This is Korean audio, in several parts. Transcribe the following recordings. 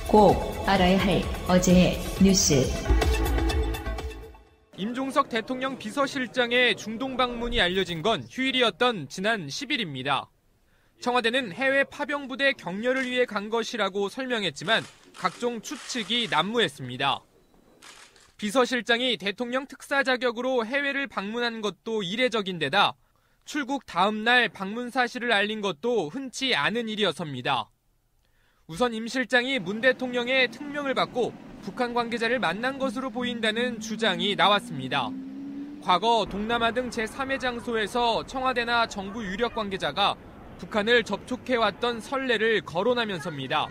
꼭 알아야 할 어제의 뉴스. 임종석 대통령 비서실장의 중동 방문이 알려진 건 휴일이었던 지난 10일입니다. 청와대는 해외 파병부대 격려를 위해 간 것이라고 설명했지만 각종 추측이 난무했습니다. 비서실장이 대통령 특사 자격으로 해외를 방문한 것도 이례적인 데다 출국 다음 날 방문 사실을 알린 것도 흔치 않은 일이었습니다. 우선 임 실장이 문 대통령의 특명을 받고 북한 관계자를 만난 것으로 보인다는 주장이 나왔습니다. 과거 동남아 등 제3의 장소에서 청와대나 정부 유력 관계자가 북한을 접촉해왔던 선례를 거론하면서입니다.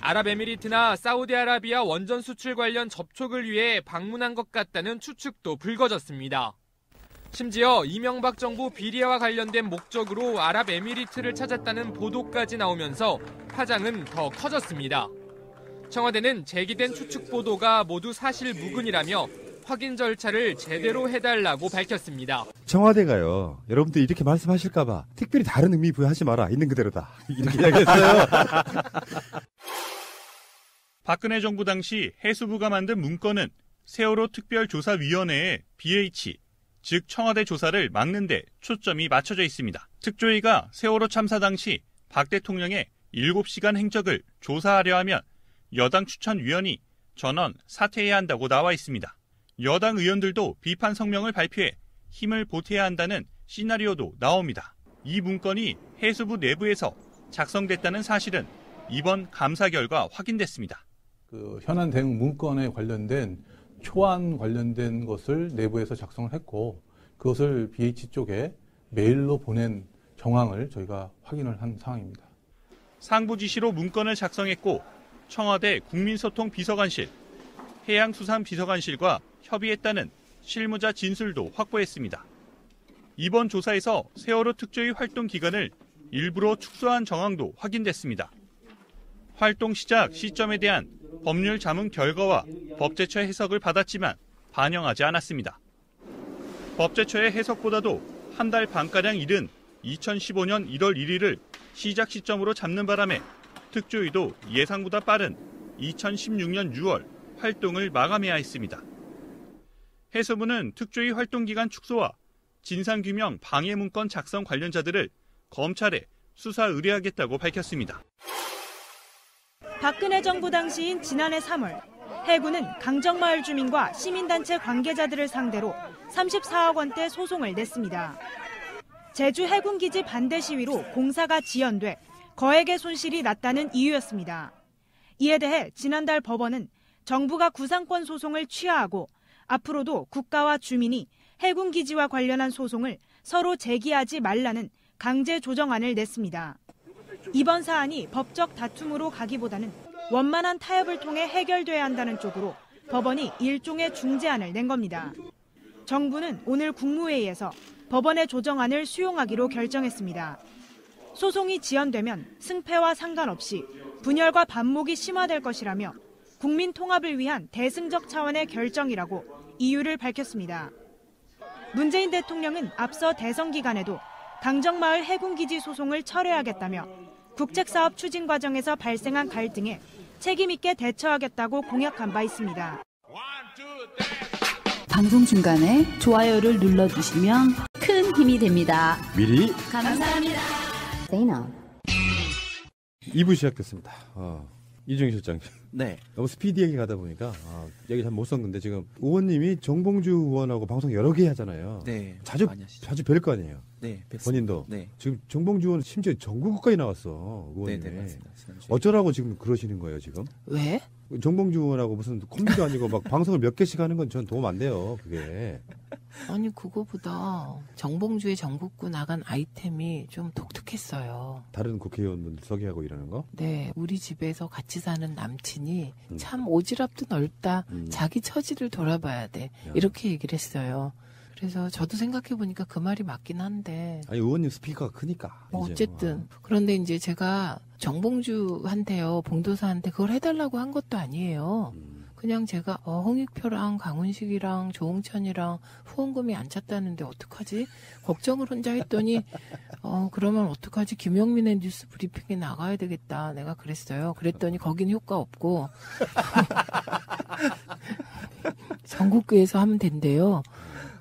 아랍에미리트나 사우디아라비아 원전 수출 관련 접촉을 위해 방문한 것 같다는 추측도 불거졌습니다. 심지어 이명박 정부 비리와 관련된 목적으로 아랍에미리트를 찾았다는 보도까지 나오면서 파장은 더 커졌습니다. 청와대는 제기된 추측 보도가 모두 사실 무근이라며 확인 절차를 제대로 해달라고 밝혔습니다. 청와대가요, 여러분들 이렇게 말씀하실까 봐 특별히 다른 의미 부여하지 마라, 있는 그대로다, 이렇게 이야기했어요. 박근혜 정부 당시 해수부가 만든 문건은 세월호 특별조사위원회의 BH, 즉 청와대 조사를 막는 데 초점이 맞춰져 있습니다. 특조위가 세월호 참사 당시 박 대통령의 7시간 행적을 조사하려 하면 여당 추천위원이 전원 사퇴해야 한다고 나와 있습니다. 여당 의원들도 비판 성명을 발표해 힘을 보태야 한다는 시나리오도 나옵니다. 이 문건이 해수부 내부에서 작성됐다는 사실은 이번 감사 결과 확인됐습니다. 현안 대응 문건에 관련된 초안 관련된 것을 내부에서 작성을 했고 그것을 BH 쪽에 메일로 보낸 정황을 저희가 확인을 한 상황입니다. 상부 지시로 문건을 작성했고 청와대 국민소통 비서관실, 해양수산비서관실과 협의했다는 실무자 진술도 확보했습니다. 이번 조사에서 세월호 특조위 활동 기간을 일부러 축소한 정황도 확인됐습니다. 활동 시작 시점에 대한 법률 자문 결과와 법제처의 해석을 받았지만 반영하지 않았습니다. 법제처의 해석보다도 한 달 반가량 이른 2015년 1월 1일을 시작 시점으로 잡는 바람에 특조위도 예상보다 빠른 2016년 6월 활동을 마감해야 했습니다. 해수부는 특조위 활동기간 축소와 진상규명 방해 문건 작성 관련자들을 검찰에 수사 의뢰하겠다고 밝혔습니다. 박근혜 정부 당시인 지난해 3월 해군은 강정마을 주민과 시민단체 관계자들을 상대로 34억 원대 소송을 냈습니다. 제주 해군기지 반대 시위로 공사가 지연돼 거액의 손실이 났다는 이유였습니다. 이에 대해 지난달 법원은 정부가 구상권 소송을 취하하고 앞으로도 국가와 주민이 해군기지와 관련한 소송을 서로 제기하지 말라는 강제 조정안을 냈습니다. 이번 사안이 법적 다툼으로 가기보다는 원만한 타협을 통해 해결돼야 한다는 쪽으로 법원이 일종의 중재안을 낸 겁니다. 정부는 오늘 국무회의에서 법원의 조정안을 수용하기로 결정했습니다. 소송이 지연되면 승패와 상관없이 분열과 반목이 심화될 것이라며 국민 통합을 위한 대승적 차원의 결정이라고 이유를 밝혔습니다. 문재인 대통령은 앞서 대선 기간에도 강정마을 해군기지 소송을 철회하겠다며 국책사업 추진 과정에서 발생한 갈등에 책임 있게 대처하겠다고 공약한 바 있습니다. 방송 중간에 좋아요를 눌러주시면 큰 힘이 됩니다. 미리 감사합니다. 2부 시작됐습니다. 이준희 실장. 네. 너무 스피디하게 가다 보니까 얘기 잘 못 썼는데 지금 의원님이 정봉주 의원하고 방송 여러 개 하잖아요. 네. 자주 뵐 거 아니에요. 네. 뵀습니다. 본인도. 네. 지금 정봉주 의원 심지어 전국구까지 나왔어. 의원님이. 네, 맞습니다. 어쩌라고 지금 그러시는 거예요, 지금? 왜? 정봉주 의원하고 무슨 콤비도 아니고 막 방송을 몇 개씩 하는 건 전 도움 안 돼요, 그게. 아니 그거보다 정봉주의 전국구 나간 아이템이 좀 독특했어요. 다른 국회의원분들 소개하고 이러는 거? 네, 우리 집에서 같이 사는 남친이 참 오지랖도 넓다. 자기 처지를 돌아봐야 돼. 이렇게 얘기를 했어요. 그래서 저도 생각해보니까 그 말이 맞긴 한데. 아니 의원님 스피커가 크니까. 어쨌든 그런데 이제 제가 정봉주한테요, 봉도사한테 그걸 해달라고 한 것도 아니에요. 그냥 제가 홍익표랑 강훈식이랑 조홍천이랑 후원금이 안 찼다는데 어떡하지? 걱정을 혼자 했더니 그러면 어떡하지? 김영민의 뉴스 브리핑에 나가야 되겠다. 내가 그랬어요. 그랬더니 거긴 효과 없고 전국구에서 하면 된대요.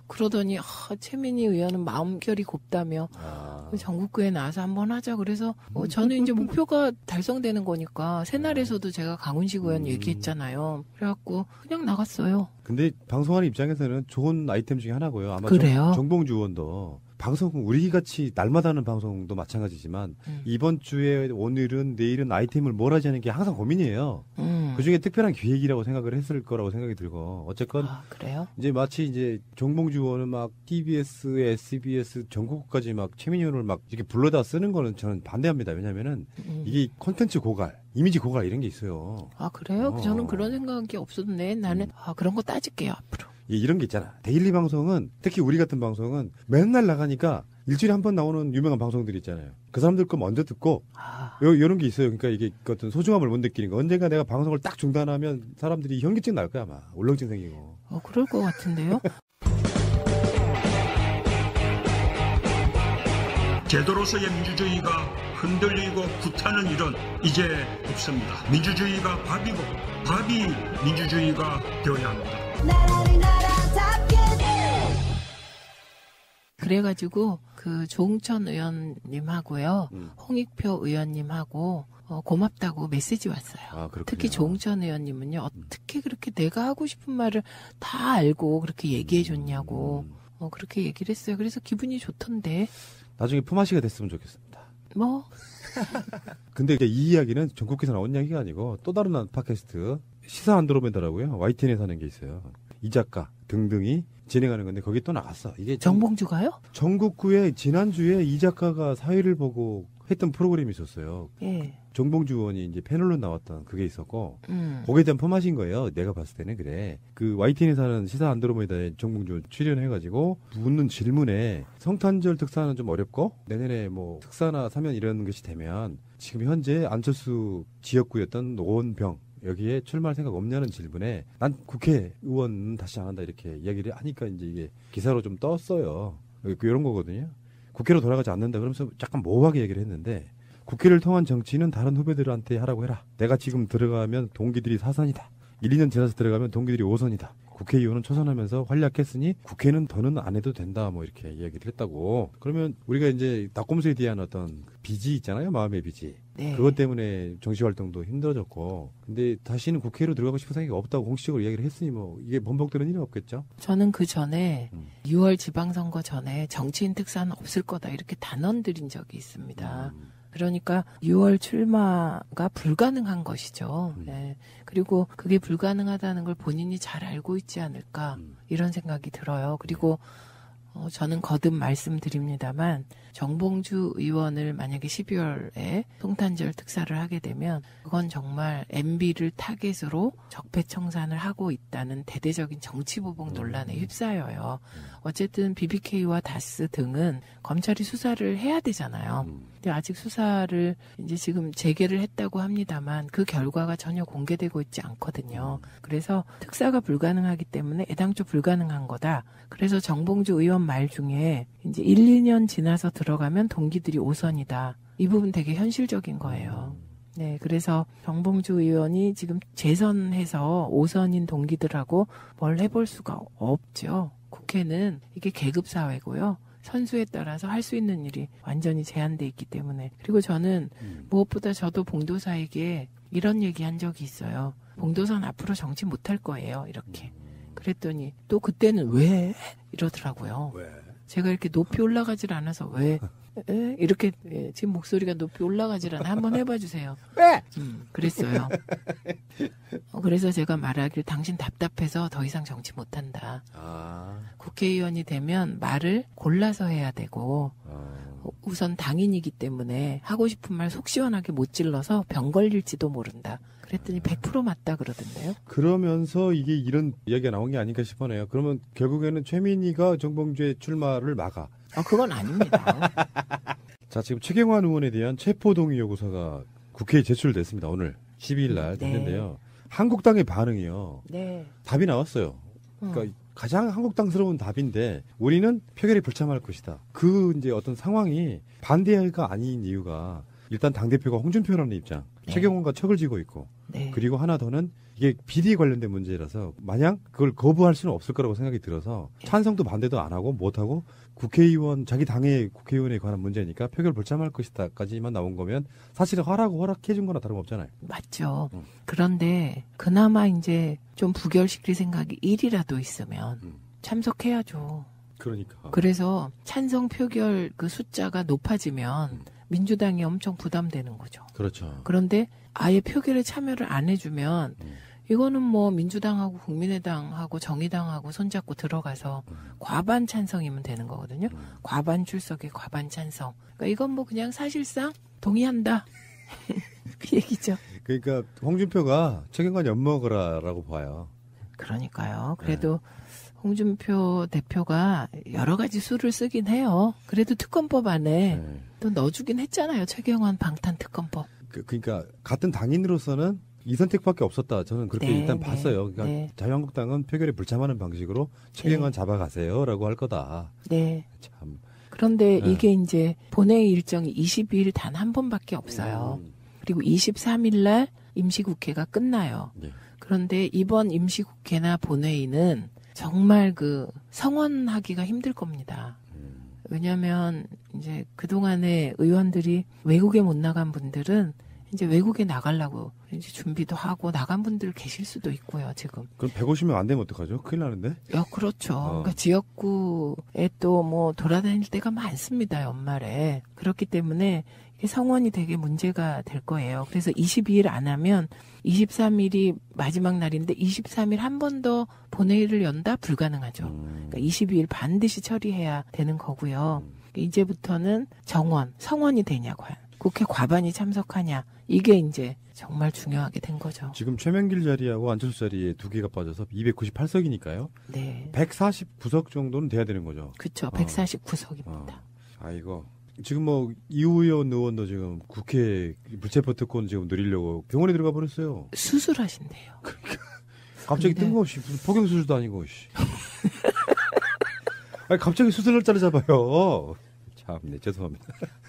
그러더니 최민희 의원은 마음결이 곱다며 전국구에 나와서 한번 하자. 그래서 저는 이제 목표가 달성되는 거니까 새날에서도 제가 강훈식 의원 얘기했잖아요. 그래갖고 그냥 나갔어요. 근데 방송하는 입장에서는 좋은 아이템 중에 하나고요. 아마 그래요? 정봉주 의원도 방송 우리같이 날마다 하는 방송도 마찬가지지만 이번 주에 오늘은 내일은 아이템을 뭘 하지 하는 게 항상 고민이에요. 그중에 특별한 기획이라고 생각을 했을 거라고 생각이 들고 어쨌건 그래요? 이제 마치 이제 정봉주 의원은 막 TBS, SBS 전국까지 막 최민희 의원을 막 이렇게 불러다 쓰는 거는 저는 반대합니다. 왜냐면은 이게 콘텐츠 고갈, 이미지 고갈 이런 게 있어요. 그래요? 저는 그런 생각이 없었는데 나는 그런 거 따질게요 앞으로. 이런 게 있잖아. 데일리 방송은 특히 우리 같은 방송은 맨날 나가니까 일주일에 한 번 나오는 유명한 방송들이 있잖아요. 그 사람들 거 먼저 듣고 이런 게 있어요. 그러니까 이게 어떤 소중함을 못 느끼는 거. 언젠가 내가 방송을 딱 중단하면 사람들이 현기증 날 거야 아마. 울렁증 생기고. 그럴 것 같은데요. 제도로서의 민주주의가 흔들리고 구타는 일은 이제 없습니다. 민주주의가 밥이고 밥이 민주주의가 되어야 합니다. 그래가지고 그 조홍천 의원님하고요, 홍익표 의원님하고 고맙다고 메시지 왔어요. 특히 조홍천 의원님은요, 어떻게 그렇게 내가 하고 싶은 말을 다 알고 그렇게 얘기해줬냐고 그렇게 얘기를 했어요. 그래서 기분이 좋던데. 나중에 품앗이가 됐으면 좋겠습니다. 뭐? 근데 이제 이 이야기는 전국에서 나온 이야기가 아니고 또 다른 팟캐스트 시사 안드로메다라고요. YTN에서 하는 게 있어요. 이 작가 등등이 진행하는 건데 거기 또 나갔어. 이게 정봉주가요? 전국구에 지난주에 이 작가가 사회를 보고 했던 프로그램이 있었어요. 예. 정봉주 의원이 이제 패널로 나왔던 그게 있었고 거기에 대한 포맷인 거예요. 내가 봤을 때는 그래. 그 YTN에서 하는 시사 안드로메다에 정봉주 출연해가지고 묻는 질문에 성탄절 특사는 좀 어렵고 내년에 뭐 특사나 사면 이런 것이 되면 지금 현재 안철수 지역구였던 노원병 여기에 출마할 생각 없냐는 질문에 난 국회의원 다시 안 한다 이렇게 이야기를 하니까 이제 이게 기사로 좀 떴어요. 이런 거거든요. 국회로 돌아가지 않는다 그러면서 약간 모호하게 얘기를 했는데 국회를 통한 정치는 다른 후배들한테 하라고 해라. 내가 지금 들어가면 동기들이 4선이다. 1, 2년 지나서 들어가면 동기들이 5선이다. 국회의원은 초선하면서 활약했으니 국회는 더는 안 해도 된다. 뭐 이렇게 이야기를 했다고. 그러면 우리가 이제 낙곰수에 대한 어떤 빚이 있잖아요. 마음의 빚이. 네. 그것 때문에 정치활동도 힘들어졌고. 근데 다시는 국회로 들어가고 싶은 생각이 없다고 공식적으로 이야기를 했으니 뭐 이게 번복되는 일은 없겠죠. 저는 그 전에 6월 지방선거 전에 정치인 특사는 없을 거다 이렇게 단언 드린 적이 있습니다. 그러니까 6월 출마가 불가능한 것이죠. 네. 그리고 그게 불가능하다는 걸 본인이 잘 알고 있지 않을까 이런 생각이 들어요. 그리고 저는 거듭 말씀드립니다만 정봉주 의원을 만약에 12월에 성탄절 특사를 하게 되면 그건 정말 MB를 타겟으로 적폐청산을 하고 있다는 대대적인 정치보복 논란에 휩싸여요. 어쨌든 BBK와 다스 등은 검찰이 수사를 해야 되잖아요. 근데 아직 수사를 이제 지금 재개를 했다고 합니다만 그 결과가 전혀 공개되고 있지 않거든요. 그래서 특사가 불가능하기 때문에 애당초 불가능한 거다. 그래서 정봉주 의원 말 중에 이제 1, 2년 지나서 들어가면 동기들이 5선이다. 이 부분 되게 현실적인 거예요. 네, 그래서 정봉주 의원이 지금 재선해서 5선인 동기들하고 뭘 해볼 수가 없죠. 국회는 이게 계급사회고요. 선수에 따라서 할 수 있는 일이 완전히 제한돼 있기 때문에. 그리고 저는 무엇보다 저도 봉도사에게 이런 얘기 한 적이 있어요. 봉도사는 앞으로 정치 못할 거예요. 이렇게. 그랬더니 또 그때는 왜? 이러더라고요. 왜? 제가 이렇게 높이 올라가질 않아서 왜? 이렇게 지금 목소리가 높이 올라가질 않아. 한번 해봐 주세요. 왜? 그랬어요. 그래서 제가 말하길 당신 답답해서 더 이상 정치 못한다. 국회의원이 되면 말을 골라서 해야 되고 우선 당인이기 때문에 하고 싶은 말 속 시원하게 못 질러서 병 걸릴지도 모른다. 그랬더니 100% 맞다 그러던데요. 그러면서 이게 이런 이야기가 나온 게 아닌가 싶어요. 그러면 결국에는 최민희가 정봉주의 출마를 막아. 그건 아닙니다. 자, 지금 최경환 의원에 대한 체포동의 요구서가 국회에 제출됐습니다. 오늘 12일 날 됐는데요. 한국당의 반응이요. 네. 답이 나왔어요. 그러니까 가장 한국당스러운 답인데 우리는 표결에 불참할 것이다. 그 이제 어떤 상황이 반대가 아닌 이유가 일단 당대표가 홍준표라는 입장, 네. 최경원과 척을 지고 있고 네. 그리고 하나 더는 이게 비리에 관련된 문제라서 마냥 그걸 거부할 수는 없을 거라고 생각이 들어서 찬성도 반대도 안 하고 못하고 국회의원, 자기 당의 국회의원에 관한 문제니까 표결 불참할 것이다까지만 나온 거면 사실은 허락해 준 거나 다름없잖아요. 맞죠. 그런데 그나마 이제 좀 부결시킬 생각이 1이라도 있으면 참석해야죠. 그러니까. 그래서 찬성 표결 그 숫자가 높아지면 민주당이 엄청 부담되는 거죠. 그렇죠. 그런데 아예 표결에 참여를 안 해주면 이거는 뭐 민주당하고 국민의당하고 정의당하고 손잡고 들어가서 과반 찬성이면 되는 거거든요. 과반 출석에 과반 찬성. 그러니까 이건 뭐 그냥 사실상 동의한다. 그 얘기죠. 그러니까 홍준표가 최경관 엿먹으라라고 봐요. 그러니까요. 그래도 홍준표 대표가 여러 가지 수를 쓰긴 해요. 그래도 특검법 안에 또 넣어주긴 했잖아요. 최경환 방탄특검법. 그러니까 같은 당인으로서는 이 선택밖에 없었다. 저는 그렇게 일단 봤어요. 그러니까 자유한국당은 표결에 불참하는 방식으로 최경환 잡아가세요라고 할 거다. 네. 참. 그런데 이게 이제 본회의 일정이 22일 단 한 번밖에 없어요. 그리고 23일 날 임시국회가 끝나요. 그런데 이번 임시국회나 본회의는 정말 그 성원하기가 힘들 겁니다. 왜냐하면 이제 그동안에 의원들이 외국에 못 나간 분들은 이제 외국에 나가려고 이제 준비도 하고 나간 분들 계실 수도 있고요, 지금. 그럼 150명 안 되면 어떡하죠? 큰일 나는데? 그렇죠. 그러니까 지역구에 또 뭐 돌아다닐 때가 많습니다, 연말에. 그렇기 때문에 성원이 되게 문제가 될 거예요. 그래서 22일 안 하면 23일이 마지막 날인데 23일 한 번 더 본회의를 연다? 불가능하죠. 그러니까 22일 반드시 처리해야 되는 거고요. 이제부터는 성원이 되냐, 과연. 국회 과반이 참석하냐. 이게 이제 정말 중요하게 된 거죠. 지금 최명길 자리하고 안철수 자리에 2개가 빠져서 298석이니까요. 네. 149석 정도는 돼야 되는 거죠. 그렇죠. 149석입니다. 아이고. 지금 뭐 이우현 의원도 지금 국회 불체포 특권 지금 누리려고 병원에 들어가 버렸어요. 수술하신대요. 그러니까 갑자기 뜬금없이 무슨 포경 수술도 아니고. 아니 갑자기 수술을 잡아요. 참, 네, 죄송합니다.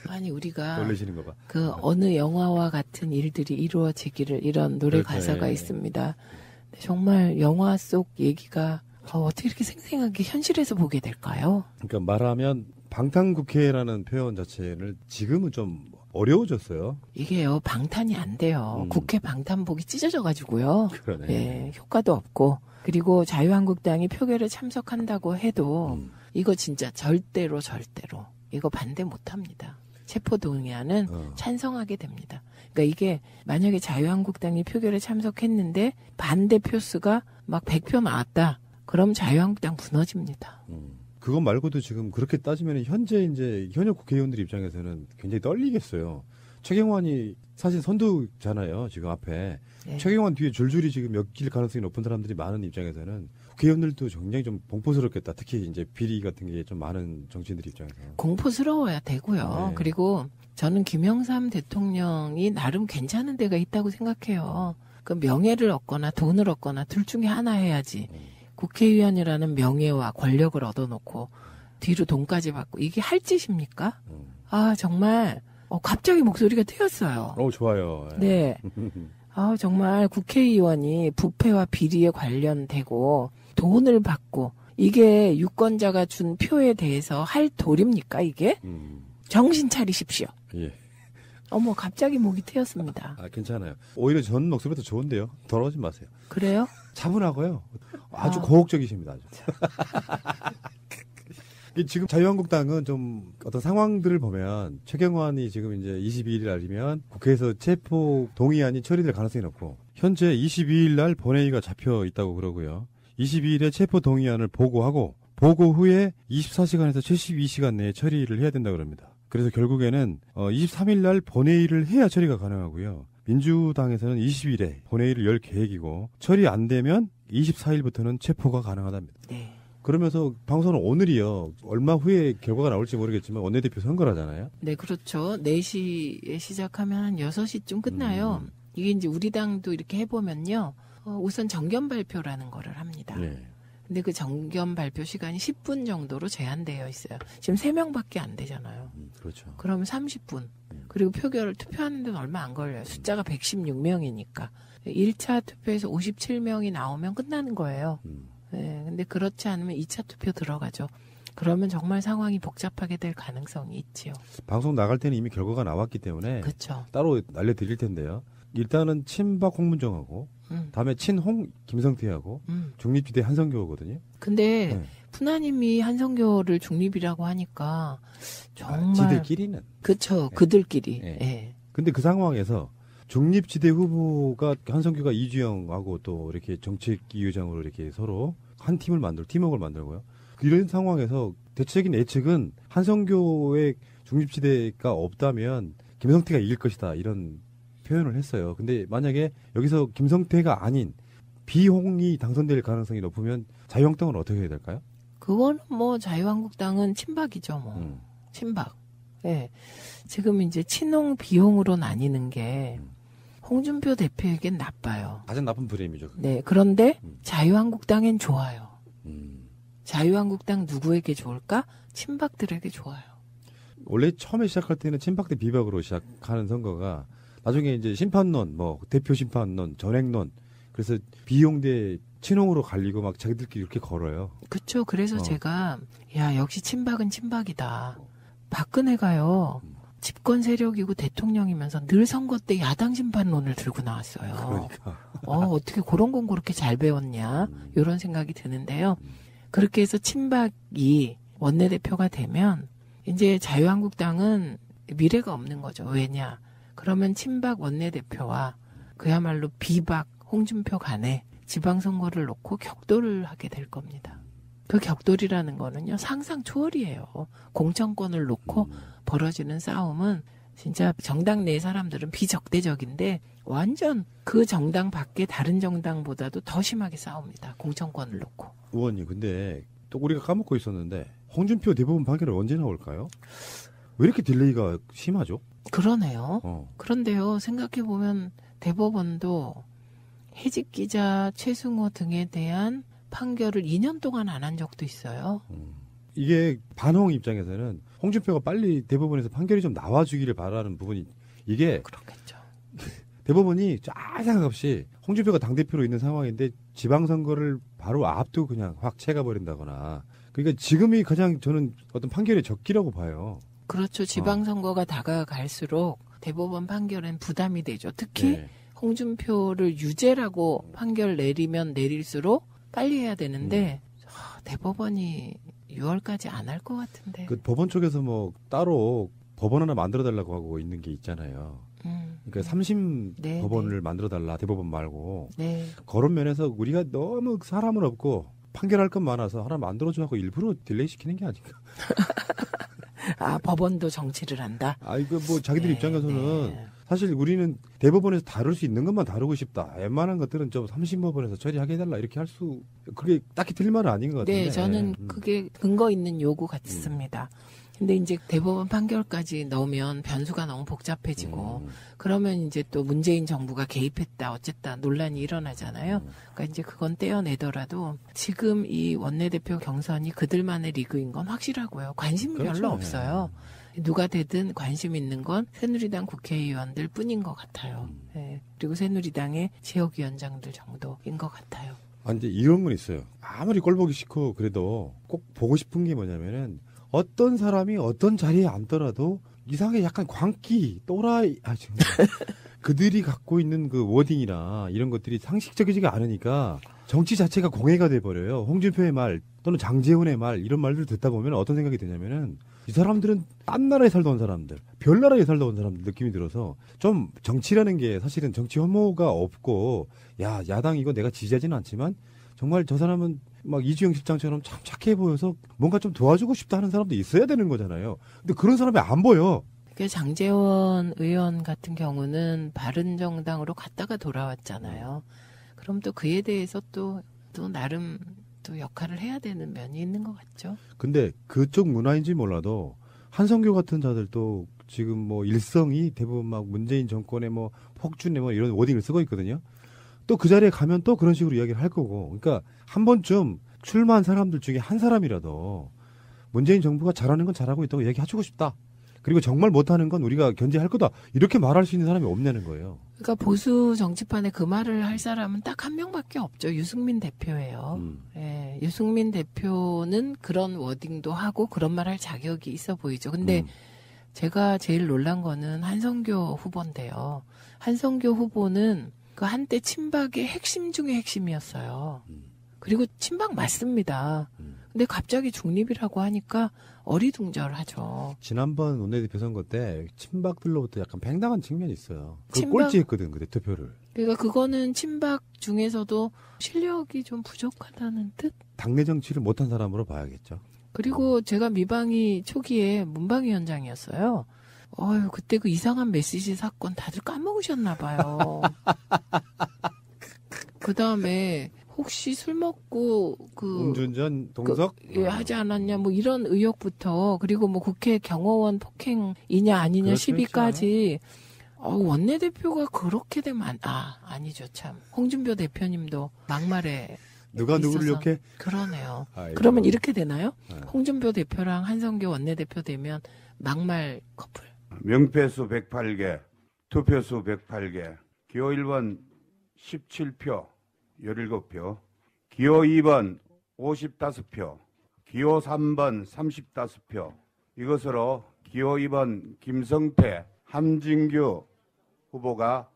아니 우리가 놀라시는 거 봐. 그 어느 영화와 같은 일들이 이루어지기를 이런 노래 그렇죠, 가사가 있습니다. 정말 영화 속 얘기가 어떻게 이렇게 생생하게 현실에서 보게 될까요? 그러니까 말하면 방탄국회라는 표현 자체를 지금은 좀 어려워졌어요. 이게요, 방탄이 안 돼요. 국회 방탄복이 찢어져가지고요. 그러네. 예, 효과도 없고. 그리고 자유한국당이 표결에 참석한다고 해도 이거 진짜 절대로 이거 반대 못합니다. 체포동의안은 찬성하게 됩니다. 그러니까 이게 만약에 자유한국당이 표결에 참석했는데 반대 표수가 막 100표 나왔다. 그럼 자유한국당 무너집니다. 그것 말고도 지금 그렇게 따지면 현재 이제 현역 국회의원들 입장에서는 굉장히 떨리겠어요. 최경환이 사실 선두잖아요. 지금 앞에. 네. 최경환 뒤에 줄줄이 지금 엮일 가능성이 높은 사람들이 많은 입장에서는 국회의원들도 굉장히 좀 공포스럽겠다. 특히 이제 비리 같은 게 좀 많은 정치인들 입장에서. 공포스러워야 되고요. 네. 그리고 저는 김영삼 대통령이 나름 괜찮은 데가 있다고 생각해요. 그 명예를 얻거나 돈을 얻거나 둘 중에 하나 해야지. 국회의원이라는 명예와 권력을 얻어놓고 뒤로 돈까지 받고 이게 할 짓입니까? 아 정말 갑자기 목소리가 트였어요. 좋아요. 네. 아 정말 국회의원이 부패와 비리에 관련되고 돈을 받고 이게 유권자가 준 표에 대해서 할 도리입니까 이게? 정신 차리십시오. 예. 어머 갑자기 목이 트였습니다. 아 괜찮아요. 오히려 전 목소리도 좋은데요. 더러워지 마세요. 그래요? 차분하고요. 아주 고혹적이십니다. 아주. 지금 자유한국당은 좀 어떤 상황들을 보면 최경환이 지금 이제 22일 날이면 국회에서 체포 동의안이 처리될 가능성이 높고 현재 22일 날 본회의가 잡혀 있다고 그러고요. 22일에 체포 동의안을 보고하고 보고 후에 24시간에서 72시간 내에 처리를 해야 된다고 그럽니다. 그래서 결국에는 23일 날 본회의를 해야 처리가 가능하고요. 민주당에서는 20일에 본회의를 열 계획이고 처리 안 되면 24일부터는 체포가 가능하답니다. 네. 그러면서 방송은 오늘이요. 얼마 후에 결과가 나올지 모르겠지만 원내대표 선거라잖아요. 네, 그렇죠. 4시에 시작하면 한 6시쯤 끝나요. 이게 이제 우리 당도 이렇게 해보면요. 우선 정견 발표라는 거를 합니다. 네. 근데 그 정견 발표 시간이 10분 정도로 제한되어 있어요. 지금 3명밖에 안 되잖아요. 그렇죠. 그러면 30분. 그리고 투표하는 데는 얼마 안 걸려요. 숫자가 116명이니까. 1차 투표에서 57명이 나오면 끝나는 거예요. 네, 근데 그렇지 않으면 2차 투표 들어가죠. 그러면 정말 상황이 복잡하게 될 가능성이 있지요. 방송 나갈 때는 이미 결과가 나왔기 때문에 그렇죠. 따로 알려드릴 텐데요. 일단은 친박 홍문정하고 다음에 친홍 김성태하고 중립지대 한성교거든요. 근데 네. 푸나님이 한성교를 중립이라고 하니까 정말 지들끼리는 그렇죠. 네. 그들끼리. 네. 네. 근데 그 상황에서 중립지대 후보가 한성규가 이주영하고 또 이렇게 정책위 의장으로 이렇게 서로 한 팀을 팀워크를 만들고요. 이런 상황에서 대체적인 예측은 한성교의 중립지대가 없다면 김성태가 이길 것이다 이런 표현을 했어요. 근데 만약에 여기서 김성태가 아닌 비홍이 당선될 가능성이 높으면 자유한국당은 어떻게 해야 될까요? 그거는 뭐 자유한국당은 친박이죠, 뭐. 친박. 예. 지금 이제 친홍 비홍으로 나뉘는 게 홍준표 대표에겐 나빠요. 가장 나쁜 프레임이죠. 그게. 네. 그런데 자유한국당엔 좋아요. 자유한국당 누구에게 좋을까? 친박들에게 좋아요. 원래 처음에 시작할 때는 친박 대 비박으로 시작하는 선거가 나중에 이제 심판론, 뭐 대표 심판론, 전행론, 그래서 비용 대 친홍으로 갈리고 막 자기들끼리 이렇게 걸어요. 그렇죠. 그래서 제가 야 역시 친박은 친박이다. 박근혜가요 집권 세력이고 대통령이면서 늘 선거 때 야당 심판론을 들고 나왔어요. 그러니까 어떻게 그런 건 그렇게 잘 배웠냐 이런 생각이 드는데요. 그렇게 해서 친박이 원내대표가 되면 이제 자유한국당은 미래가 없는 거죠. 왜냐? 그러면 친박 원내대표와 그야말로 비박 홍준표 간에 지방선거를 놓고 격돌을 하게 될 겁니다. 그 격돌이라는 거는요. 상상 초월이에요. 공천권을 놓고 벌어지는 싸움은 진짜 정당 내 사람들은 비적대적인데 완전 그 정당 밖에 다른 정당보다도 더 심하게 싸웁니다. 공천권을 놓고. 의원님 근데 또 우리가 까먹고 있었는데 홍준표 대법원 판결은 언제 나올까요? 왜 이렇게 딜레이가 심하죠? 그러네요. 그런데요. 생각해보면 대법원도 해직 기자 최승호 등에 대한 판결을 2년 동안 안 한 적도 있어요. 이게 반홍 입장에서는 홍준표가 빨리 대법원에서 판결이 좀 나와주기를 바라는 부분이 이게 그렇겠죠. 대법원이 쫙 생각 없이 홍준표가 당대표로 있는 상황인데 지방선거를 바로 앞두고 그냥 확 채가버린다거나 그러니까 지금이 가장 저는 어떤 판결의 적기라고 봐요. 그렇죠. 지방선거가 다가갈수록 대법원 판결엔 부담이 되죠. 특히 네. 홍준표를 유죄라고 판결 내리면 내릴수록 빨리 해야 되는데 대법원이 6월까지 안 할 것 같은데. 그 법원 쪽에서 뭐 따로 법원 하나 만들어달라고 하고 있는 게 있잖아요. 그러니까 3심 네, 법원을 네. 만들어달라 대법원 말고 네. 그런 면에서 우리가 너무 사람은 없고 판결할 건 많아서 하나 만들어줘 하고 일부러 딜레이 시키는 게 아닌가. 아 법원도 정치를 한다. 아 이거 뭐 자기들 네, 입장에서는 네. 사실 우리는 대법원에서 다룰 수 있는 것만 다루고 싶다. 웬만한 것들은 좀 3심 법원에서 처리하게 해달라 이렇게 할 수 그게 딱히 틀린 말은 아닌 것 같은데. 네, 저는 그게 근거 있는 요구 같습니다. 근데 이제 대법원 판결까지 넣으면 변수가 너무 복잡해지고 그러면 이제 또 문재인 정부가 개입했다 어쨌다 논란이 일어나잖아요. 그러니까 이제 그건 떼어내더라도 지금 이 원내대표 경선이 그들만의 리그인 건 확실하고요. 관심이 그렇죠. 별로 없어요. 누가 되든 관심 있는 건 새누리당 국회의원들 뿐인 것 같아요. 네. 그리고 새누리당의 지역위원장들 정도인 것 같아요. 아, 이제 이런 건 있어요. 아무리 꼴 보기 싫고 그래도 꼭 보고 싶은 게 뭐냐면은 어떤 사람이 어떤 자리에 앉더라도 이상하게 약간 광기, 또라이, 정말. 그들이 갖고 있는 그 워딩이나 이런 것들이 상식적이지가 않으니까 정치 자체가 공해가 돼버려요. 홍준표의 말 또는 장제훈의 말 이런 말들을 듣다 보면 어떤 생각이 드냐면은 이 사람들은 딴 나라에 살다 온 사람들, 별 나라에 살다 온 사람들 느낌이 들어서 좀 정치라는 게 사실은 정치 혐오가 없고 야당 이거 내가 지지하지는 않지만 정말 저 사람은 막 이주영 실장처럼 참 착해 보여서 뭔가 좀 도와주고 싶다 하는 사람도 있어야 되는 거잖아요. 근데 그런 사람이 안 보여. 장제원 의원 같은 경우는 바른정당으로 갔다가 돌아왔잖아요. 그럼 또 그에 대해서 또 나름 또 역할을 해야 되는 면이 있는 것 같죠. 근데 그쪽 문화인지 몰라도 한성교 같은 자들도 지금 뭐 일성이 대부분 막 문재인 정권의 뭐 폭주네 뭐 이런 워딩을 쓰고 있거든요. 또 그 자리에 가면 또 그런 식으로 이야기를 할 거고. 그러니까 한 번쯤 출마한 사람들 중에 한 사람이라도 문재인 정부가 잘하는 건 잘하고 있다고 얘기해주고 싶다. 그리고 정말 못하는 건 우리가 견제할 거다. 이렇게 말할 수 있는 사람이 없냐는 거예요. 그러니까 보수 정치판에 그 말을 할 사람은 딱 한 명밖에 없죠. 유승민 대표예요. 예, 유승민 대표는 그런 워딩도 하고 그런 말 할 자격이 있어 보이죠. 근데 제가 제일 놀란 거는 한성교 후보인데요. 한성교 후보는 그 한때 친박의 핵심 중에 핵심이었어요. 그리고 친박 맞습니다. 근데 갑자기 중립이라고 하니까 어리둥절하죠. 지난번 원내대표 선거 때 친박들로부터 약간 팽당한 측면이 있어요. 그 친박- 꼴찌했거든, 그 대표표를. 그러니까 그거는 친박 중에서도 실력이 좀 부족하다는 뜻? 당내 정치를 못한 사람으로 봐야겠죠. 그리고 제가 미방위 초기에 문방위원장이었어요. 어휴, 그때 그 이상한 메시지 사건 다들 까먹으셨나 봐요. 그 다음에 혹시 술 먹고 음주운전 동석 예, 하지 않았냐 뭐 이런 의혹부터 그리고 뭐 국회 경호원 폭행이냐 아니냐 그렇죠, 시비까지 원내대표가 그렇게 되면 아니죠 참. 홍준표 대표님도 막말에 누가 누구를 있어서 욕해? 그러네요. 아이고. 그러면 이렇게 되나요? 네. 홍준표 대표랑 한성교 원내대표 되면 막말 커플. 명패수 108개, 투표수 108개, 기호 1번 17표, 17표, 기호 2번 55표, 기호 3번 35표, 이것으로 기호 2번 김성태, 함진규 후보가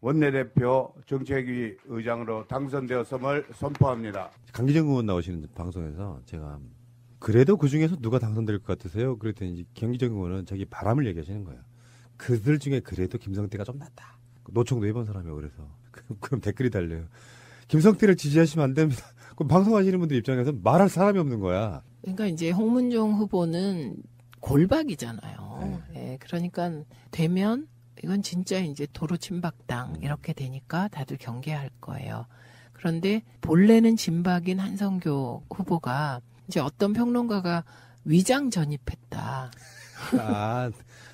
원내대표 정책위 의장으로 당선되었음을 선포합니다. 강기정 의원 나오시는 방송에서 제가 그래도 그 중에서 누가 당선될 것 같으세요? 그랬더니 강기정 의원은 자기 바람을 얘기하시는 거예요. 그들 중에 그래도 김성태가 좀 낫다. 노총도 해본 사람이에요. 그래서 그럼 댓글이 달려요. 김성태를 지지하시면 안 됩니다. 그럼 방송하시는 분들 입장에서 말할 사람이 없는 거야. 그러니까 이제 홍문종 후보는 골박이잖아요. 예, 그러니까 되면 이건 진짜 이제 도로 친박당 이렇게 되니까 다들 경계할 거예요. 그런데 본래는 진박인 한성교 후보가 이제 어떤 평론가가 위장 전입했다.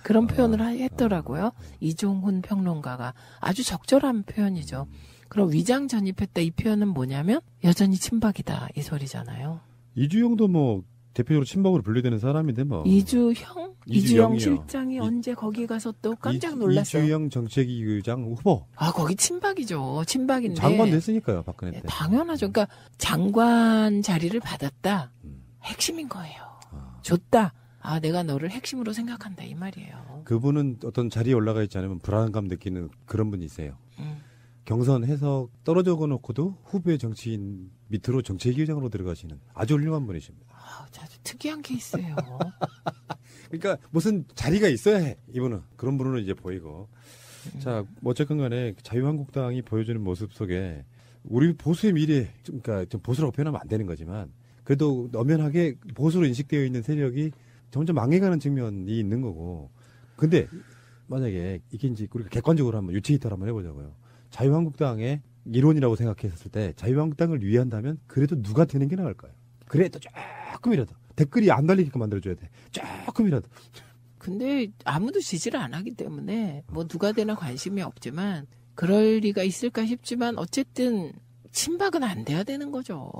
그런 표현을 했더라고요. 이종훈 평론가가 아주 적절한 표현이죠. 그럼 위장 전입했다 이 표현은 뭐냐면 여전히 친박이다 이 소리잖아요. 이주영도 뭐 대표적으로 친박으로 분류되는 사람인데 뭐. 이주영 이주영이요. 실장이 언제 거기 가서 또 깜짝 놀랐어요. 이주영 정책위 의장 후보. 거기 친박이죠. 친박인데. 장관도 했으니까요, 박근혜 때. 당연하죠. 그러니까 장관 자리를 받았다. 핵심인 거예요. 줬다. 내가 너를 핵심으로 생각한다 이 말이에요. 그분은 어떤 자리에 올라가 있지 않으면 불안감 느끼는 그런 분이세요. 경선해서 떨어져 놓고도 후배 정치인 밑으로 정책위 의장으로 들어가시는 아주 훌륭한 분이십니다. 아주 특이한 케이스예요. 그러니까 무슨 자리가 있어야 해. 이분은 그런 분으로 이제 보이고. 자, 어쨌건 간에 자유한국당이 보여주는 모습 속에 우리 보수의 미래, 그러니까 좀 보수라고 표현하면 안 되는 거지만 그래도 엄연하게 보수로 인식되어 있는 세력이 점점 망해가는 측면이 있는 거고. 근데 만약에 이게 이제 우리가 객관적으로 한번 유체이터를 한번 해보자고요. 자유한국당의 이론이라고 생각했을 때 자유한국당을 위한다면 그래도 누가 되는 게 나을까요? 그래도 조금이라도 댓글이 안 달리게끔 만들어줘야 돼. 조금이라도. 근데 아무도 지지를 안 하기 때문에 뭐 누가 되나 관심이 없지만 그럴 리가 있을까 싶지만 어쨌든 친박은 안 돼야 되는 거죠.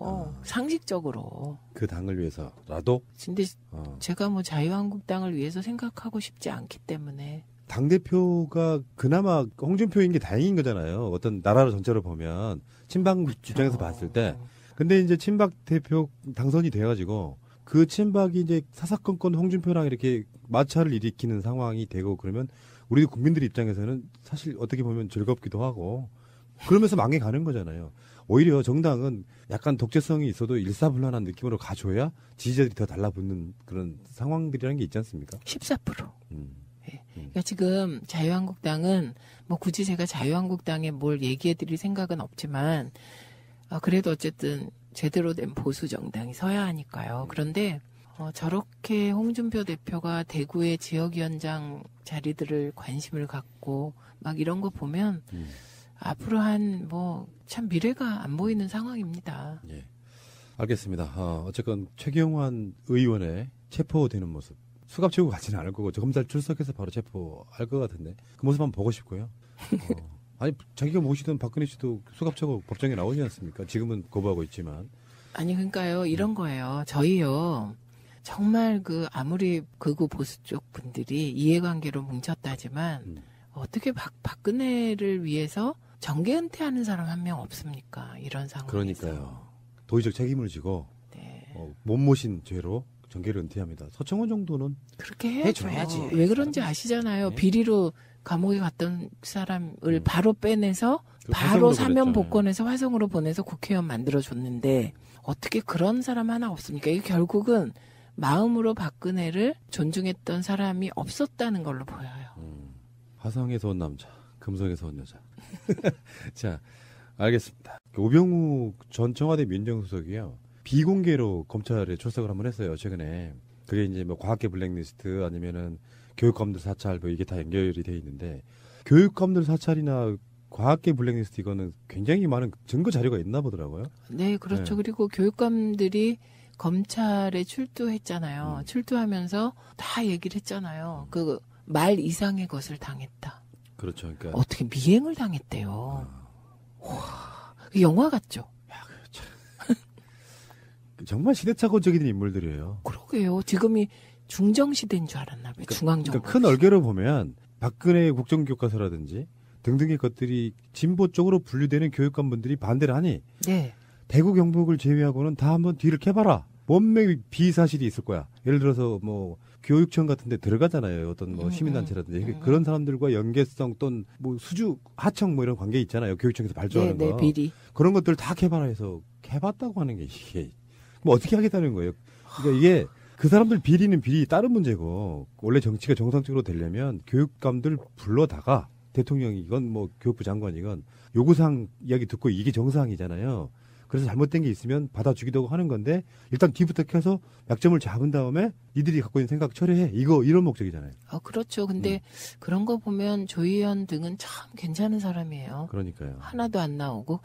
상식적으로. 그 당을 위해서라도. 근데 제가 뭐 자유한국당을 위해서 생각하고 싶지 않기 때문에. 당대표가 그나마 홍준표인 게 다행인 거잖아요. 어떤 나라 전체로 보면 친박 입장에서 봤을 때. 근데 이제 친박 대표 당선이 돼가지고 그 친박이 이제 사사건건 홍준표랑 이렇게 마찰을 일으키는 상황이 되고 그러면 우리 국민들 입장에서는 사실 어떻게 보면 즐겁기도 하고 그러면서 망해가는 거잖아요. 오히려 정당은 약간 독재성이 있어도 일사불란한 느낌으로 가줘야 지지자들이 더 달라붙는 그런 상황들이라는 게 있지 않습니까? 14%. 그러니까 지금 자유한국당은 뭐 굳이 제가 자유한국당에 뭘 얘기해드릴 생각은 없지만 그래도 어쨌든 제대로 된 보수 정당이 서야 하니까요. 그런데 저렇게 홍준표 대표가 대구의 지역위원장 자리들을 관심을 갖고 막 이런 거 보면 앞으로 한 뭐 참 미래가 안 보이는 상황입니다. 예. 알겠습니다. 어쨌건 최경환 의원의 체포되는 모습. 수갑 채우고 가지는 않을 거고 검찰 출석해서 바로 체포할 것 같은데 그 모습 한번 보고 싶고요. 아니 자기가 모시던 박근혜 씨도 수갑차고 법정에 나오지 않습니까? 지금은 거부하고 있지만. 아니 그러니까요. 이런 거예요. 저희요. 정말 아무리 극우 보수 쪽 분들이 이해관계로 뭉쳤다지만 어떻게 박근혜를 위해서 정계 은퇴하는 사람 한 명 없습니까? 이런 상황에서. 그러니까요. 도의적 책임을 지고 네. 못 모신 죄로 정계를 은퇴합니다. 서청원 정도는 그렇게 해줘야지. 왜 그런지 아시잖아요. 네. 비리로 감옥에 갔던 사람을 바로 빼내서 그 바로 화성으로 사면 보냈잖아요. 복권해서 화성으로 보내서 국회의원 만들어줬는데 어떻게 그런 사람 하나 없습니까? 이게 결국은 마음으로 박근혜를 존중했던 사람이 없었다는 걸로 보여요. 화성에서 온 남자, 금성에서 온 여자. 자, 알겠습니다. 우병우 전 청와대 민정수석이요. 비공개로 검찰에 출석을 한번 했어요, 최근에. 그게 이제 뭐 과학계 블랙리스트 아니면은 교육감들 사찰 뭐 이게 다 연결이 돼 있는데 교육감들 사찰이나 과학계 블랙리스트 이거는 굉장히 많은 증거 자료가 있나 보더라고요. 네, 그렇죠. 네. 그리고 교육감들이 검찰에 출두했잖아요. 출두하면서 다 얘기를 했잖아요. 그 말 이상의 것을 당했다. 그렇죠. 그러니까 어떻게 미행을 당했대요. 와, 영화 같죠? 정말 시대착오적인 인물들이에요. 그러게요. 지금이 중정시대인 줄 알았나 봐요. 중앙정부. 그러니까 큰 얼개로 보면 박근혜 국정교과서라든지 등등의 것들이 진보 쪽으로 분류되는 교육관분들이 반대를 하니 네. 대구 경북을 제외하고는 다 한번 뒤를 캐봐라. 원매 비사실이 있을 거야. 예를 들어서 뭐 교육청 같은 데 들어가잖아요. 어떤 뭐 시민단체라든지 그런 사람들과 연계성 또는 뭐 수주 하청 뭐 이런 관계 있잖아요. 교육청에서 발주하는 거. 비리. 그런 것들 다 캐봐라 해서 캐봤다고 하는 게 이게 뭐 어떻게 하겠다는 거예요. 그러니까 이게 그 사람들 비리는 비리 다른 문제고 원래 정치가 정상적으로 되려면 교육감들 불러다가 대통령이 이건 뭐 교육부 장관이건 요구사항 이야기 듣고 이게 정상이잖아요. 그래서 잘못된 게 있으면 받아주기도 하고 하는 건데 일단 뒤부터 켜서 약점을 잡은 다음에 니들이 갖고 있는 생각 처리해. 이런 목적이잖아요. 그렇죠. 근데 그런 거 보면 조 의원 등은 참 괜찮은 사람이에요. 그러니까요. 하나도 안 나오고.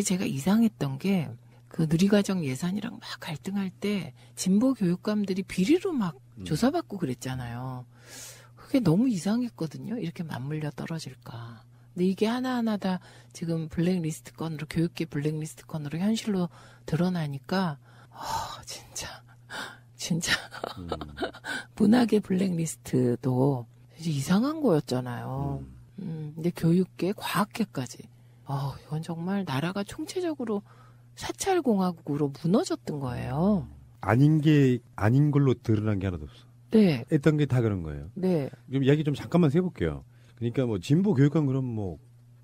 제가 이상했던 게 그 누리과정 예산이랑 막 갈등할 때 진보 교육감들이 비리로 막 조사받고 그랬잖아요. 그게 너무 이상했거든요. 이렇게 맞물려 떨어질까. 근데 이게 하나하나 다 지금 블랙리스트 건으로 교육계 블랙리스트 건으로 현실로 드러나니까 진짜 문학의 블랙리스트도 이제 이상한 거였잖아요. 근데 교육계, 과학계까지. 이건 정말 나라가 총체적으로 사찰공화국으로 무너졌던 거예요. 아닌 게 아닌 걸로 드러난 게 하나도 없어. 네. 했던 게 다 그런 거예요. 네. 그럼 이야기 좀 잠깐만 해볼게요. 그러니까 뭐 진보 교육감 그럼 뭐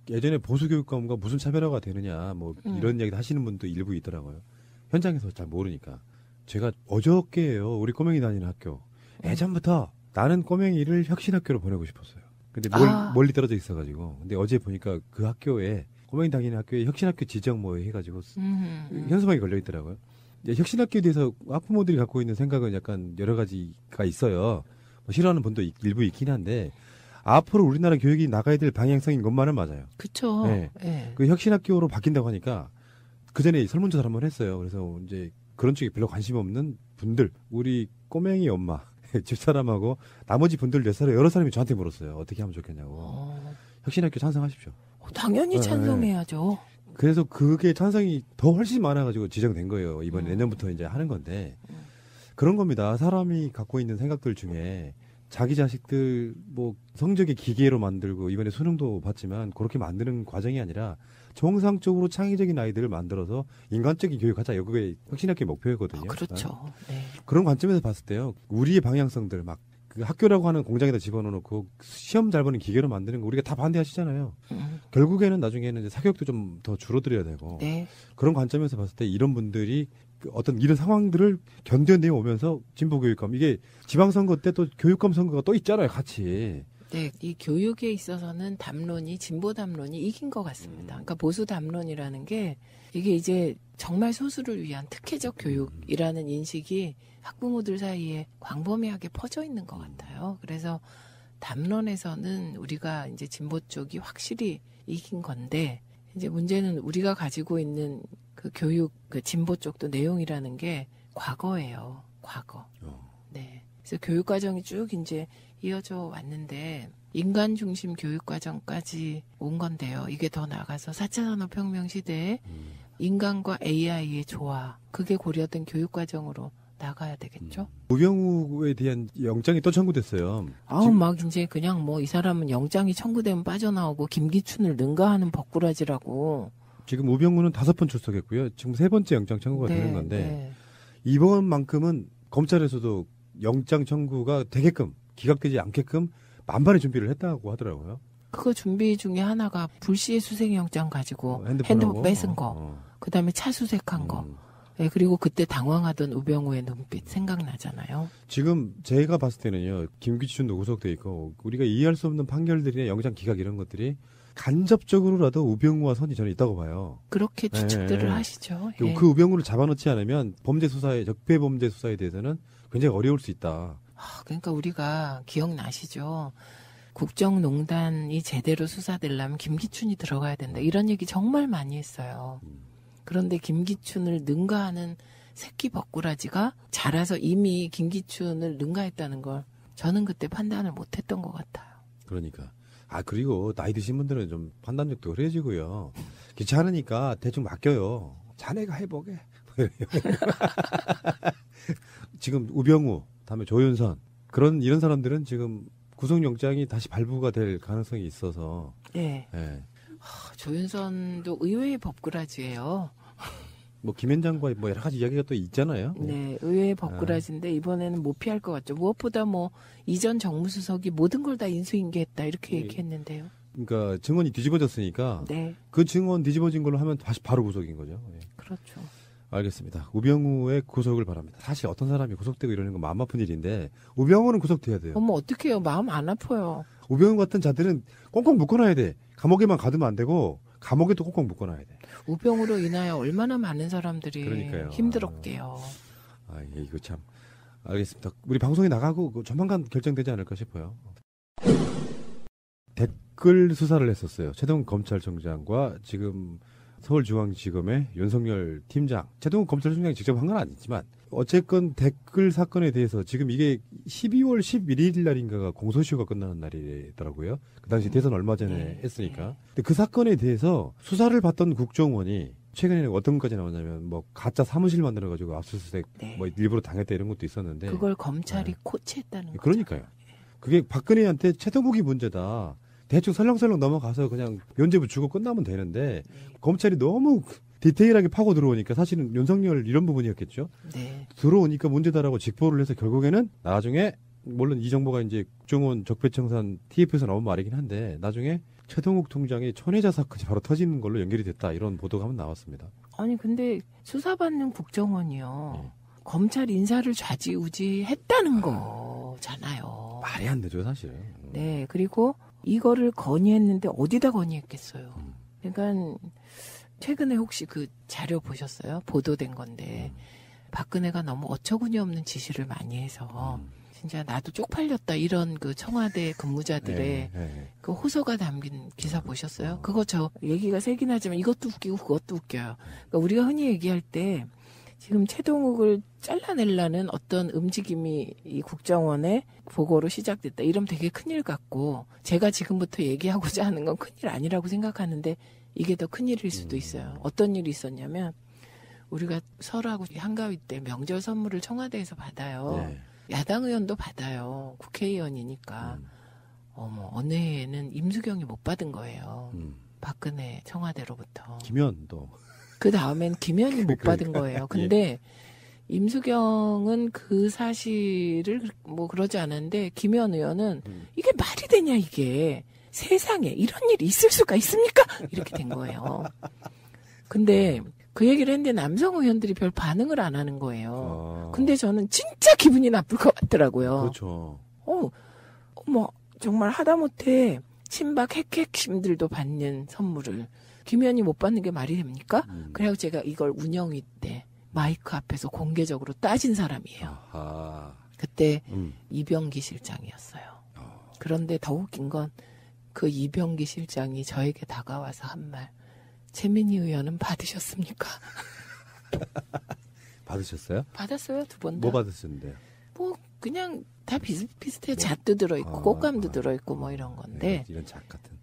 예전에 보수 교육감과 무슨 차별화가 되느냐 뭐 이런 이야기 하시는 분도 일부 있더라고요. 현장에서 잘 모르니까. 제가 어저께예요. 우리 꼬맹이 다니는 학교. 예전부터 나는 꼬맹이를 혁신학교로 보내고 싶었어요. 근데 멀리 떨어져 있어가지고. 근데 어제 보니까 그 학교에 꼬맹이 다니는 학교에 혁신학교 지정 뭐 해가지고 현수막이 걸려 있더라고요. 혁신학교에 대해서 학부모들이 갖고 있는 생각은 약간 여러 가지가 있어요. 뭐 싫어하는 분도 일부 있긴 한데 앞으로 우리나라 교육이 나가야 될 방향성인 것만은 맞아요. 그렇죠. 네. 네. 그 혁신학교로 바뀐다고 하니까 그 전에 설문조사를 한번 했어요. 그래서 이제 그런 쪽에 별로 관심 없는 분들, 우리 꼬맹이 엄마, 집사람하고 나머지 분들 여러 사람이 저한테 물었어요. 어떻게 하면 좋겠냐고. 혁신학교 찬성하십시오. 당연히 찬성해야죠. 그래서 그게 찬성이 더 훨씬 많아가지고 지정된 거예요. 이번에 내년부터 이제 하는 건데 그런 겁니다. 사람이 갖고 있는 생각들 중에 자기 자식들 뭐 성적의 기계로 만들고 이번에 수능도 봤지만 그렇게 만드는 과정이 아니라 정상적으로 창의적인 아이들을 만들어서 인간적인 교육하자. 그게 혁신학교의 목표였거든요. 그렇죠. 네. 그런 관점에서 봤을 때요. 우리의 방향성들 막 그 학교라고 하는 공장에다 집어넣고 시험 잘 보는 기계로 만드는 거 우리가 다 반대하시잖아요. 결국에는 나중에는 이제 사교육도 좀 더 줄어들어야 되고 네. 그런 관점에서 봤을 때 이런 분들이 어떤 이런 상황들을 견뎌내 오면서 진보 교육감 이게 지방선거 때 또 교육감 선거가 또 있잖아요, 같이. 네, 이 교육에 있어서는 담론이 진보 담론이 이긴 것 같습니다. 그러니까 보수 담론이라는 게 이게 이제 정말 소수를 위한 특혜적 교육이라는 인식이 학부모들 사이에 광범위하게 퍼져 있는 것 같아요. 그래서 담론에서는 우리가 이제 진보 쪽이 확실히 이긴 건데 이제 문제는 우리가 가지고 있는 그 교육, 그 진보 쪽도 내용이라는 게 과거예요. 과거. 네. 그래서 교육 과정이 쭉 이제 이어져 왔는데 인간 중심 교육 과정까지 온 건데요. 이게 더 나아가서 4차 산업혁명 시대에 인간과 AI의 조화, 그게 고려된 교육 과정으로 나가야 되겠죠. 우병우에 대한 영장이 또 청구됐어요. 막 이제 그냥 뭐 이 사람은 영장이 청구되면 빠져나오고 김기춘을 능가하는 버꾸라지라고. 지금 우병우는 5번 출석했고요. 지금 3번째 영장 청구가 되는 건데 이번만큼은 검찰에서도 영장 청구가 되게끔 기각되지 않게끔 만반의 준비를 했다고 하더라고요. 그거 준비 중에 하나가 불시의 수색영장 가지고 핸드폰 뺏은 거, 그다음에 차 수색한 거. 네, 그리고 그때 당황하던 우병우의 눈빛 생각나잖아요. 지금 제가 봤을 때는요. 김기춘도 구속돼 있고 우리가 이해할 수 없는 판결들이나 영장 기각 이런 것들이 간접적으로라도 우병우와 선이 저는 있다고 봐요. 그렇게 추측들을 하시죠. 예. 그 우병우를 잡아놓지 않으면 범죄 수사에 적폐 범죄 수사에 대해서는 굉장히 어려울 수 있다. 그러니까 우리가 기억나시죠? 국정농단이 제대로 수사되려면 김기춘이 들어가야 된다. 이런 얘기 정말 많이 했어요. 그런데 김기춘을 능가하는 새끼 버꾸라지가 자라서 이미 김기춘을 능가했다는 걸 저는 그때 판단을 못했던 것 같아요. 그러니까. 그리고 나이 드신 분들은 좀 판단력도 흐려지고요. 귀찮으니까 대충 맡겨요. 자네가 해보게. 지금 우병우, 다음에 조윤선 이런 사람들은 지금 구속영장이 다시 발부가 될 가능성이 있어서. 네. 조윤선도 의외의 법꾸라지예요. 뭐 김현장과 뭐 여러 가지 이야기가 또 있잖아요. 네, 의외의 법꾸라지인데 이번에는 못 피할 것 같죠. 무엇보다 뭐 이전 정무수석이 모든 걸 다 인수인계했다 이렇게 얘기했는데요. 그러니까 증언이 뒤집어졌으니까 그 증언 뒤집어진 걸로 하면 다시 바로 구속인 거죠. 그렇죠. 알겠습니다. 우병우의 구속을 바랍니다. 사실 어떤 사람이 구속되고 이러는 건 마음 아픈 일인데 우병우는 구속돼야 돼요. 어떡해요. 마음 안 아파요. 우병우 같은 자들은 꽁꽁 묶어놔야 돼. 감옥에만 가두면 안 되고 감옥에도 꽁꽁 묶어놔야 돼. 우병우로 인하여 얼마나 많은 사람들이 그러니까요. 힘들었게요. 이거 참. 알겠습니다. 우리 방송에 나가고 조만간 결정되지 않을까 싶어요. 댓글 수사를 했었어요. 최동훈 검찰총장과 지금 서울중앙지검의 윤석열 팀장. 최동훈 검찰총장이 직접 한 건 아니지만 어쨌건 댓글 사건에 대해서 지금 이게 12월 11일 날인가가 공소시효가 끝나는 날이더라고요. 그 당시 대선 얼마 전에 했으니까. 근데 그 사건에 대해서 수사를 받던 국정원이 최근에는 어떤 것까지 나오냐면 뭐 가짜 사무실 만들어가지고 압수수색 뭐 일부러 당했다 이런 것도 있었는데 그걸 검찰이 코치했다는 거죠. 그러니까요. 그게 박근혜한테 최동욱이 문제다. 대충 설렁설렁 넘어가서 그냥 면죄부 주고 끝나면 되는데 검찰이 너무 디테일하게 파고 들어오니까 사실은 윤석열 이런 부분이었겠죠. 들어오니까 문제다라고 직보를 해서 결국에는 나중에 물론 이 정보가 이제 국정원 적폐청산 TF에서 나온 말이긴 한데 나중에 최동욱 통장의 천혜자 사건이 바로 터지는 걸로 연결이 됐다 이런 보도가 한번 나왔습니다. 아니 근데 수사받는 국정원이요. 검찰 인사를 좌지우지했다는 거잖아요. 말이 안 되죠 사실. 네. 그리고 이거를 건의했는데 어디다 건의했겠어요. 그러니까 최근에 혹시 그 자료 보셨어요? 보도된 건데 박근혜가 너무 어처구니 없는 지시를 많이 해서 진짜 나도 쪽팔렸다 이런 그 청와대 근무자들의 그 호소가 담긴 기사 보셨어요? 그거 저 얘기가 세긴 하지만 이것도 웃기고 그것도 웃겨요. 그러니까 우리가 흔히 얘기할 때 지금 최동욱을 잘라내려는 어떤 움직임이 이 국정원의 보고로 시작됐다. 이러면 되게 큰일 같고 제가 지금부터 얘기하고자 하는 건 큰일 아니라고 생각하는데 이게 더 큰일일 수도 있어요. 어떤 일이 있었냐면 우리가 설하고 한가위 때 명절 선물을 청와대에서 받아요. 야당 의원도 받아요. 국회의원이니까. 어느 해에는 임수경이 못 받은 거예요. 박근혜 청와대로부터. 김현도. 그 다음엔 김현이 못 받은 거예요. 근데 임수경은 그 사실을 뭐 그러지 않았는데 김현 의원은 이게 말이 되냐 이게. 세상에 이런 일이 있을 수가 있습니까? 이렇게 된 거예요. 근데 그 얘기를 했는데 남성 의원들이 별 반응을 안 하는 거예요. 근데 저는 진짜 기분이 나쁠 것 같더라고요. 그렇죠. 뭐 정말 하다못해 친박 핵심들도 받는 선물을 김현이 못 받는 게 말이 됩니까? 그래서 제가 이걸 운영위 때 마이크 앞에서 공개적으로 따진 사람이에요. 그때 이병기 실장이었어요. 그런데 더 웃긴 건 그 이병기 실장이 저에게 다가와서 한 말. 최민희 의원은 받으셨습니까? 받으셨어요? 받았어요, 2번 다. 뭐 받으셨는데요? 뭐 그냥 다 비슷비슷해요. 잣도 들어있고 꽃감도 들어있고 뭐 이런 건데. 이런 잣 같은.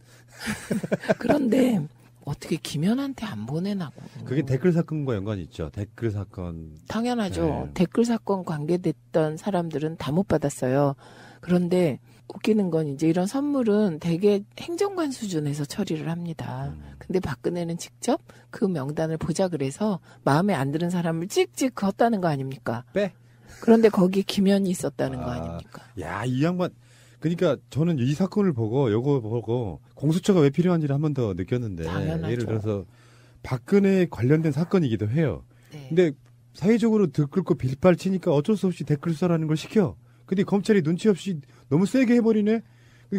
그런데 어떻게 김연한테 안 보내나고. 그게 댓글 사건과 연관이 있죠. 댓글 사건. 당연하죠. 네. 댓글 사건 관계됐던 사람들은 다 못 받았어요. 그런데 웃기는 건 이제 이런 선물은 대개 행정관 수준에서 처리를 합니다. 근데 박근혜는 직접 그 명단을 보자 그래서 마음에 안 드는 사람을 찍찍 그었다는 거 아닙니까? 빼. 그런데 거기에 김연이 있었다는 거 아닙니까? 야, 이 양반. 그러니까 저는 이 사건을 보고 요거 보고 공수처가 왜 필요한지를 한 번 더 느꼈는데 당연하죠. 예를 들어서 박근혜 관련된 사건이기도 해요. 네. 근데 사회적으로 들끓고 빌발치니까 어쩔 수 없이 댓글 수사라는 걸 시켜. 근데 검찰이 눈치 없이 너무 세게 해버리네.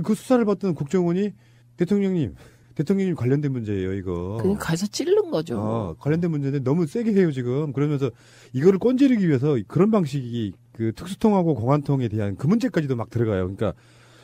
그 수사를 받던 국정원이 대통령님 관련된 문제예요, 이거. 그냥 가서 찌른 거죠. 관련된 문제인데 너무 세게 해요, 지금. 그러면서 이거를 꼰지르기 위해서 그런 방식이 그 특수통하고 공안통에 대한 그 문제까지도 막 들어가요. 그러니까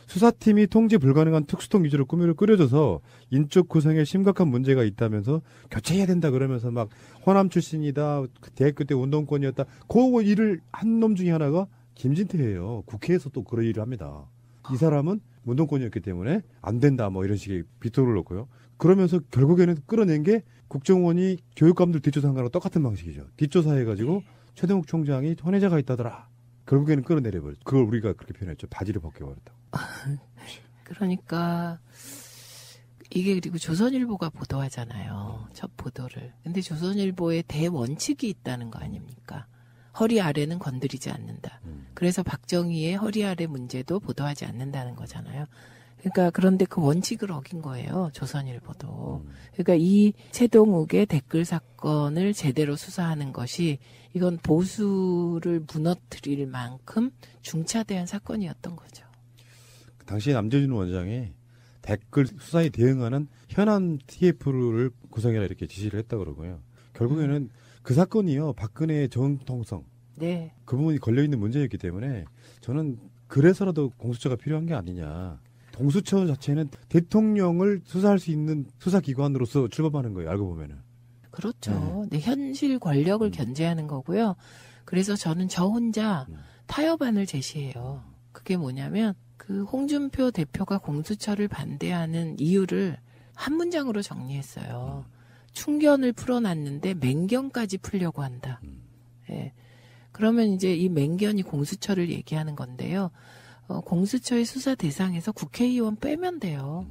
수사팀이 통제 불가능한 특수통 위주로 꾸려져서 인적 구성에 심각한 문제가 있다면서 교체해야 된다 그러면서 막 호남 출신이다, 대학교 때 운동권이었다. 그 일을 한 놈 중에 하나가 김진태예요. 국회에서 또 그런 일을 합니다. 이 사람은 운동권이었기 때문에 안 된다 뭐 이런 식의 비토를 놓고요. 그러면서 결국에는 끌어낸 게 국정원이 교육감들 뒷조사한 거랑 똑같은 방식이죠. 뒷조사해가지고 최동욱 총장이 헌혜자가 있다더라. 결국에는 끌어내려버렸죠. 그걸 우리가 그렇게 표현했죠. 바지를 벗겨버렸다고. 그러니까 이게 그리고 조선일보가 보도하잖아요. 첫 보도를. 근데 조선일보의 대원칙이 있다는 거 아닙니까? 허리 아래는 건드리지 않는다. 그래서 박정희의 허리 아래 문제도 보도하지 않는다는 거잖아요. 그러니까 그런데 그 원칙을 어긴 거예요. 조선일보도. 그러니까 이 최동욱의 댓글 사건을 제대로 수사하는 것이 이건 보수를 무너뜨릴 만큼 중차대한 사건이었던 거죠. 당시 남재준 원장이 댓글 수사에 대응하는 현안 TF를 구성해라 이렇게 지시를 했다 그러고요. 결국에는 그 사건이요. 박근혜의 정통성. 네. 그 부분이 걸려있는 문제였기 때문에 저는 그래서라도 공수처가 필요한 게 아니냐. 공수처 자체는 대통령을 수사할 수 있는 수사기관으로서 출범하는 거예요. 알고 보면은. 그렇죠. 네, 현실 권력을 견제하는 거고요. 그래서 저는 저 혼자 타협안을 제시해요. 그게 뭐냐면 그 홍준표 대표가 공수처를 반대하는 이유를 한 문장으로 정리했어요. 충견을 풀어놨는데 맹견까지 풀려고 한다. 예. 그러면 이제 이 맹견이 공수처를 얘기하는 건데요. 공수처의 수사 대상에서 국회의원 빼면 돼요.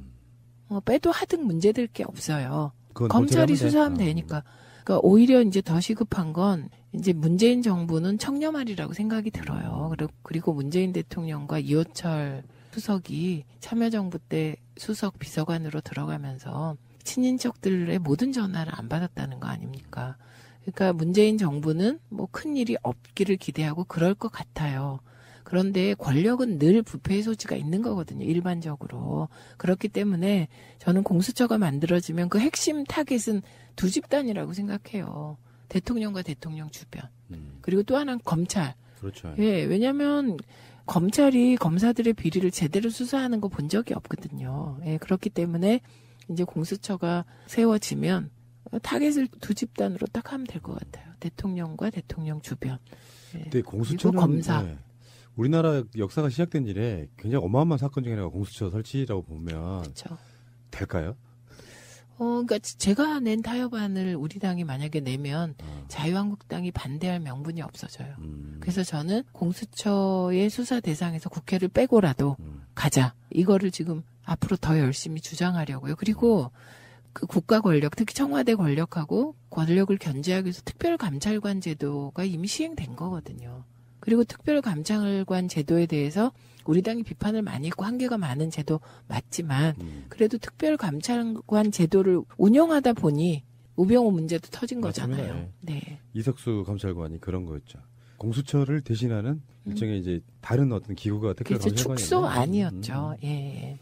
빼도 하등 문제될 게 없어요. 검찰이 수사하면 되니까. 그러니까 오히려 이제 더 시급한 건 이제 문재인 정부는 청렴하리라고 생각이 들어요. 그리고 문재인 대통령과 이호철 수석이 참여정부 때 수석 비서관으로 들어가면서 친인척들의 모든 전화를 안 받았다는 거 아닙니까? 그러니까 문재인 정부는 뭐 큰 일이 없기를 기대하고 그럴 것 같아요. 그런데 권력은 늘 부패의 소지가 있는 거거든요. 일반적으로. 그렇기 때문에 저는 공수처가 만들어지면 그 핵심 타겟은 두 집단이라고 생각해요. 대통령과 대통령 주변. 그리고 또 하나는 검찰. 그렇죠. 예, 왜냐하면 검찰이 검사들의 비리를 제대로 수사하는 거 본 적이 없거든요. 예, 그렇기 때문에 이제 공수처가 세워지면 타겟을 두 집단으로 딱 하면 될 것 같아요. 대통령과 대통령 주변. 예. 근데 공수처는 그리고 검사. 네. 우리나라 역사가 시작된 일에 굉장히 어마어마한 사건 중에 하나가 공수처 설치라고 보면 그렇죠. 될까요? 그러니까 제가 낸 타협안을 우리 당이 만약에 내면 자유한국당이 반대할 명분이 없어져요. 그래서 저는 공수처의 수사 대상에서 국회를 빼고라도 가자. 이거를 지금 앞으로 더 열심히 주장하려고요. 그리고 그 국가 권력, 특히 청와대 권력하고 권력을 견제하기 위해서 특별감찰관 제도가 이미 시행된 거거든요. 그리고 특별감찰관 제도에 대해서 우리 당이 비판을 많이 했고 한계가 많은 제도 맞지만 그래도 특별감찰관 제도를 운영하다 보니 우병우 문제도 터진 거잖아요. 맞습니다. 네. 이석수 감찰관이 그런 거였죠. 공수처를 대신하는 일종의 이제 다른 어떤 기구가 특별감찰관이 축소 아니었죠. 예.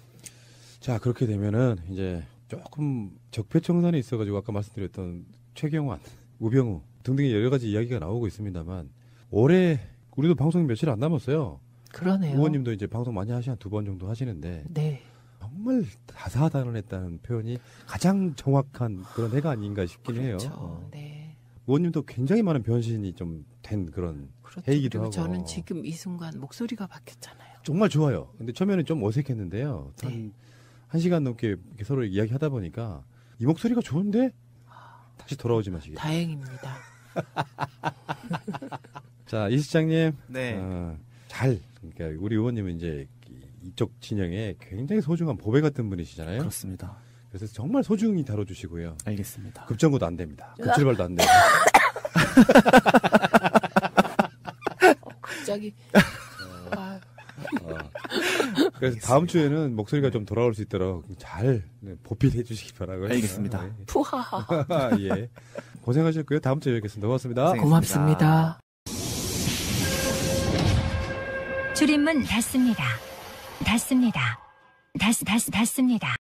자, 그렇게 되면은 이제 조금 적폐청산에 있어가지고 아까 말씀드렸던 최경환, 우병우 등등의 여러 가지 이야기가 나오고 있습니다만 올해 우리도 방송 며칠 안 남았어요. 그러네요. 의원님도 이제 방송 많이 한 두 번 정도 하시는데 네. 정말 다사다난했다는 표현이 가장 정확한 그런 해가 아닌가 싶긴 해요. 그렇죠. 네. 의원님도 굉장히 많은 변신이 좀 된 그런 그렇죠. 해이기도 그리고 하고. 저는 지금 이 순간 목소리가 바뀌었잖아요. 정말 좋아요. 근데 처음에는 좀 어색했는데요. 네. 한 시간 넘게 이렇게 서로 이야기하다 보니까 이 목소리가 좋은데 다시 돌아오지 마시길. 다행입니다. 자, 이 시장님. 네. 그러니까 우리 의원님은 이제 이쪽 진영에 굉장히 소중한 보배 같은 분이시잖아요. 그렇습니다. 그래서 정말 소중히 다뤄주시고요. 알겠습니다. 급정거도 안 됩니다. 급질발도 안 돼요. 갑자기. 그래서 다음 주에는 목소리가 좀 돌아올 수 있도록 잘 보필해 주시기 바라고요. 알겠습니다. 네. 푸하하. 예. 고생하셨고요. 다음 주에 뵙겠습니다. 고맙습니다. 고맙습니다. 출입문 닫습니다. 닫습니다. 닫습니다.